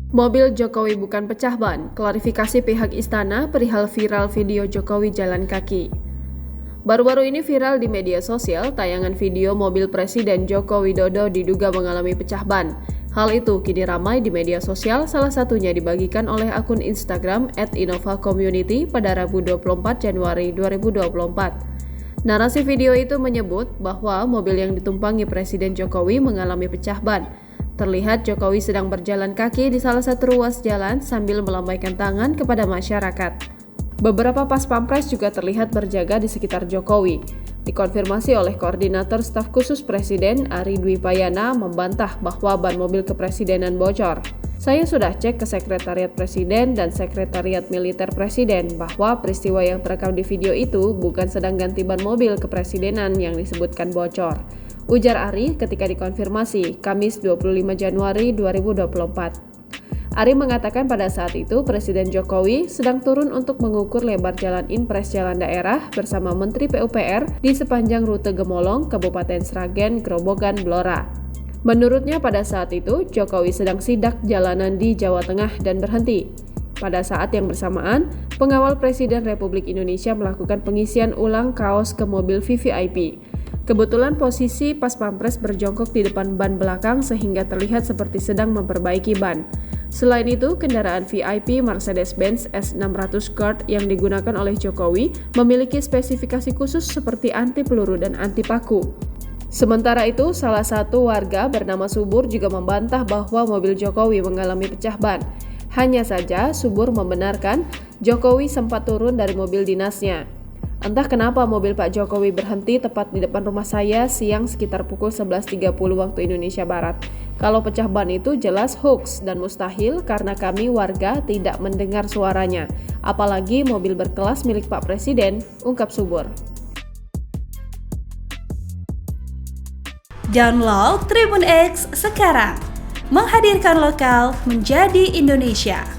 Mobil Jokowi bukan pecah ban, klarifikasi pihak istana perihal viral video Jokowi jalan kaki. Baru-baru ini viral di media sosial tayangan video mobil Presiden Joko Widodo diduga mengalami pecah ban. Hal itu kini ramai di media sosial, salah satunya dibagikan oleh akun Instagram @InnovaCommunity pada Rabu 24 Januari 2024. Narasi video itu menyebut bahwa mobil yang ditumpangi Presiden Jokowi mengalami pecah ban. Terlihat Jokowi sedang berjalan kaki di salah satu ruas jalan sambil melambaikan tangan kepada masyarakat. Beberapa pas pampres juga terlihat berjaga di sekitar Jokowi. Dikonfirmasi oleh Koordinator Staf Khusus Presiden Ari Dwi Payana membantah bahwa ban mobil kepresidenan bocor. Saya sudah cek ke Sekretariat Presiden dan Sekretariat Militer Presiden bahwa peristiwa yang terekam di video itu bukan sedang ganti ban mobil kepresidenan yang disebutkan bocor. Ujar Ari ketika dikonfirmasi Kamis 25 Januari 2024. Ari mengatakan pada saat itu Presiden Jokowi sedang turun untuk mengukur lebar jalan impres jalan daerah bersama Menteri PUPR di sepanjang rute Gemolong, Kabupaten Sragen, Grobogan, Blora. Menurutnya pada saat itu Jokowi sedang sidak jalanan di Jawa Tengah dan berhenti. Pada saat yang bersamaan, pengawal Presiden Republik Indonesia melakukan pengisian ulang kaos ke mobil VVIP. Kebetulan posisi pas pampres berjongkok di depan ban belakang sehingga terlihat seperti sedang memperbaiki ban. Selain itu, kendaraan VIP Mercedes-Benz S600 Guard yang digunakan oleh Jokowi memiliki spesifikasi khusus seperti anti peluru dan anti paku. Sementara itu, salah satu warga bernama Subur juga membantah bahwa mobil Jokowi mengalami pecah ban. Hanya saja, Subur membenarkan Jokowi sempat turun dari mobil dinasnya. Entah kenapa mobil Pak Jokowi berhenti tepat di depan rumah saya siang sekitar pukul 11.30 waktu Indonesia Barat. Kalau pecah ban itu jelas hoax dan mustahil karena kami warga tidak mendengar suaranya. Apalagi mobil berkelas milik Pak Presiden, ungkap Subur. Download Tribun X sekarang, menghadirkan lokal menjadi Indonesia.